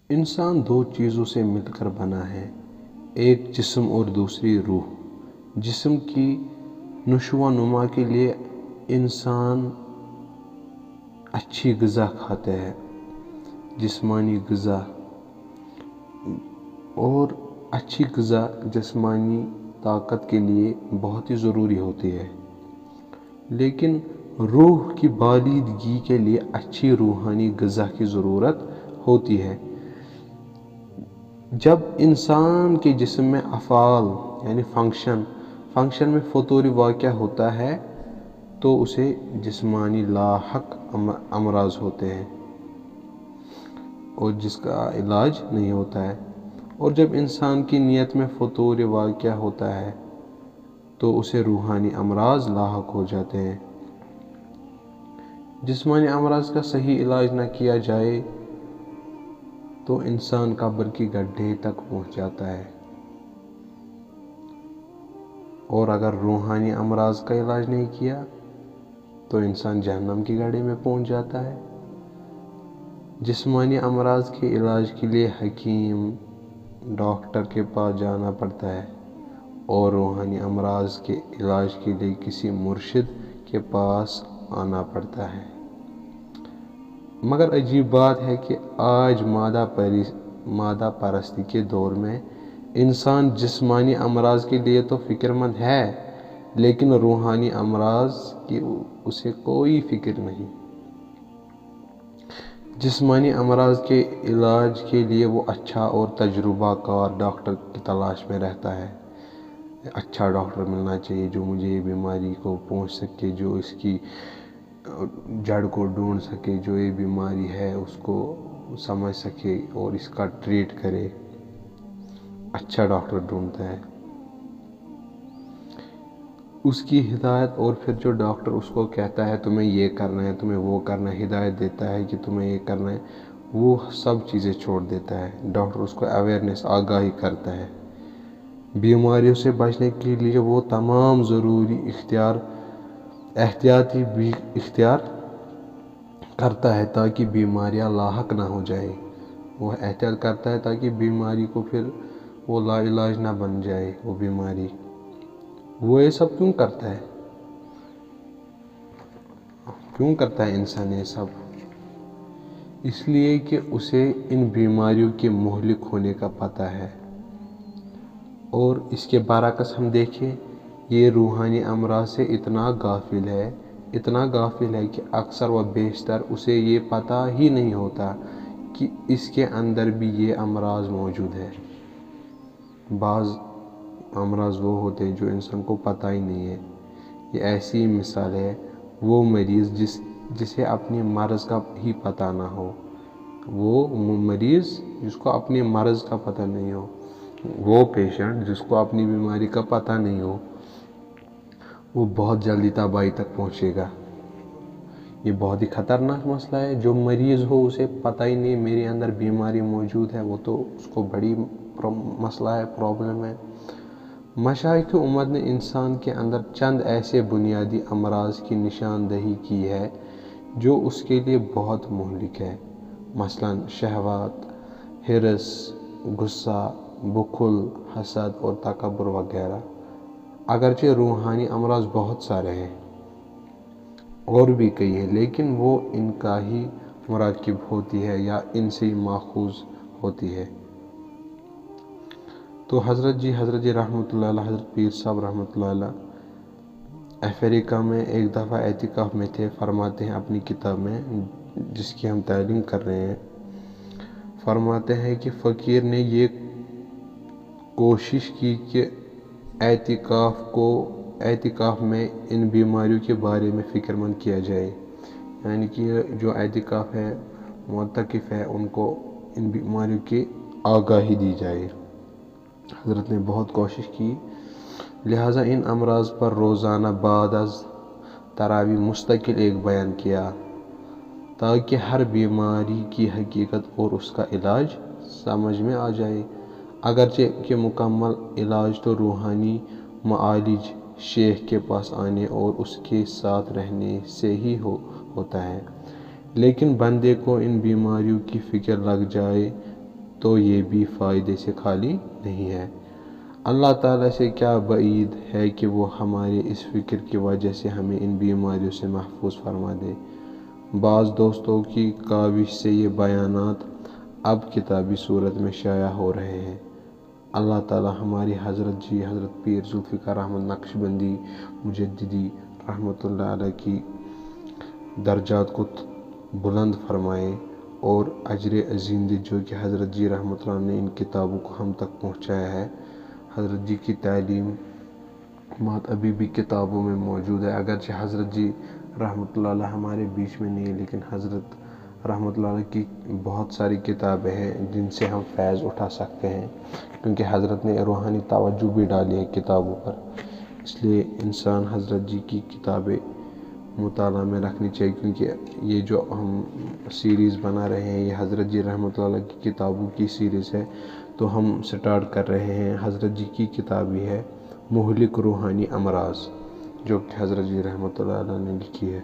انسان دو چیزوں سے مل کر بنا ہے، ایک جسم اور دوسری روح۔ جسم کی نشو و نما کے لیے انسان اچھی غذا کھاتا ہے، جسمانی غذا، اور اچھی غذا جسمانی طاقت کے لیے بہت ہی ضروری ہوتی ہے، لیکن روح کی بالادگی کے لیے اچھی روحانی غذا کی ضرورت ہوتی ہے۔ جب انسان کے جسم میں افعال یعنی فنکشن میں فطوری واقع ہوتا ہے تو اسے جسمانی لاحق امراض ہوتے ہیں اور جس کا علاج نہیں ہوتا ہے، اور جب انسان کی نیت میں فطور واقع ہوتا ہے تو اسے روحانی امراض لاحق ہو جاتے ہیں۔ جسمانی امراض کا صحیح علاج نہ کیا جائے تو انسان قبر کی گڈھے تک پہنچ جاتا ہے، اور اگر روحانی امراض کا علاج نہیں کیا تو انسان جہنم کی گڈھے میں پہنچ جاتا ہے۔ جسمانی امراض کے علاج کے لیے حکیم، ڈاکٹر کے پاس جانا پڑتا ہے، اور روحانی امراض کے علاج کے لیے کسی مرشد کے پاس آنا پڑتا ہے۔ مگر عجیب بات ہے کہ آج مادہ پرستی کے دور میں انسان جسمانی امراض کے لیے تو فکر مند ہے، لیکن روحانی امراض کی اسے کوئی فکر نہیں۔ جسمانی امراض کے علاج کے لیے وہ اچھا اور تجربہ کار ڈاکٹر کی تلاش میں رہتا ہے۔ اچھا ڈاکٹر ملنا چاہیے جو مجھے بیماری کو پہنچ سکے، جو اس کی جڑ کو ڈھونڈ سکے، جو یہ بیماری ہے اس کو سمجھ سکے اور اس کا ٹریٹ کرے۔ اچھا ڈاکٹر ڈھونڈتا ہے، اس کی ہدایت، اور پھر جو ڈاکٹر اس کو کہتا ہے تمہیں یہ کرنا ہے، تمہیں وہ کرنا ہے، ہدایت دیتا ہے کہ تمہیں یہ کرنا ہے، وہ سب چیزیں چھوڑ دیتا ہے۔ ڈاکٹر اس کو اویئرنیس، آگاہی کرتا ہے۔ بیماریوں سے بچنے کے لیے وہ تمام ضروری احتیاطی بھی اختیار کرتا ہے تاکہ بیماریاں لاحق نہ ہو جائے۔ وہ احتیاط کرتا ہے تاکہ بیماری کو پھر وہ لا علاج نہ بن جائے وہ بیماری۔ وہ یہ سب کیوں کرتا ہے؟ کیوں کرتا ہے انسان یہ سب؟ اس لیے کہ اسے ان بیماریوں کے مہلک ہونے کا پتہ ہے، اور اس کے برعکس ہم دیکھیں یہ روحانی امراض سے اتنا غافل ہے کہ اکثر و بیشتر اسے یہ پتہ ہی نہیں ہوتا کہ اس کے اندر بھی یہ امراض موجود ہے۔ بعض امراض وہ ہوتے ہیں جو انسان کو پتہ ہی نہیں ہے۔ یہ ایسی مثال ہے وہ مریض جسے اپنی مرض کا ہی پتہ نہ ہو، وہ مریض جس کو اپنی مرض کا پتہ نہیں ہو، وہ پیشنٹ جس کو اپنی بیماری کا پتہ نہیں ہو، وہ بہت جلدی تباہی تک پہنچے گا۔ یہ بہت ہی خطرناک مسئلہ ہے۔ جو مریض ہو اسے پتہ ہی نہیں میرے اندر بیماری موجود ہے، وہ تو اس کو بڑی مسئلہ ہے، پرابلم ہے۔ مشائخ امت نے انسان کے اندر چند ایسے بنیادی امراض کی نشاندہی کی ہے جو اس کے لیے بہت مہلک ہے، مثلاً شہوات، حرص، غصہ، بخل، حسد اور تکبر وغیرہ۔ اگرچہ روحانی امراض بہت سارے ہیں اور بھی کئی ہیں، لیکن وہ ان کا ہی مرکب ہوتی ہے یا ان سے ہی ماخوذ ہوتی ہے۔ تو حضرت جی رحمۃ اللہ علیہ، حضرت پیر صاحب رحمۃ اللہ علیہ افریقہ میں ایک دفعہ اعتکاف میں تھے۔ فرماتے ہیں اپنی کتاب میں جس کی ہم تعلیم کر رہے ہیں، فرماتے ہیں کہ فقیر نے یہ کوشش کی کہ اعتکاف میں ان بیماریوں کے بارے میں فکر مند کیا جائے، یعنی کہ جو اعتکاف ہے، معتکف ہے، ان کو ان بیماریوں کی آگاہی دی جائے۔ حضرت نے بہت کوشش کی، لہٰذا ان امراض پر روزانہ بعد از تراویح مستقل ایک بیان کیا تاکہ ہر بیماری کی حقیقت اور اس کا علاج سمجھ میں آ جائے۔ اگرچہ کہ مکمل علاج تو روحانی معالج شیخ کے پاس آنے اور اس کے ساتھ رہنے سے ہی ہوتا ہے، لیکن بندے کو ان بیماریوں کی فکر لگ جائے تو یہ بھی فائدے سے خالی نہیں ہے۔ اللہ تعالیٰ سے کیا بعید ہے کہ وہ ہمارے اس فکر کی وجہ سے ہمیں ان بیماریوں سے محفوظ فرما دے۔ بعض دوستوں کی کاوش سے یہ بیانات اب کتابی صورت میں شائع ہو رہے ہیں۔ اللہ تعالیٰ ہماری حضرت پیر ذوالفقار احمد نقشبندی مجددی رحمۃ اللہ علیہ کی درجات کو بلند فرمائے اور اجر عظیم دے جو کہ حضرت رحمۃ اللہ نے ان کتابوں کو ہم تک پہنچایا ہے۔ حضرت کی تعلیمات ابھی بھی کتابوں میں موجود ہے، اگرچہ حضرت رحمۃ اللہ علیہ ہمارے بیچ میں نہیں ہے، لیکن حضرت رحمۃ اللہ علیہ کی بہت ساری کتابیں ہیں جن سے ہم فیض اٹھا سکتے ہیں، کیونکہ حضرت نے روحانی توجہ بھی ڈالی ہے کتابوں پر۔ اس لیے انسان حضرت کی کتابیں مطالعہ میں رکھنی چاہیے، کیونکہ یہ جو ہم سیریز بنا رہے ہیں یہ حضرت رحمۃ اللہ علیہ کی کتابوں کی سیریز ہے، تو ہم سٹارٹ کر رہے ہیں۔ حضرت کی کتاب ہی ہے مہلک روحانی امراض، جو کہ حضرت رحمۃ اللہ علیہ نے لکھی ہے۔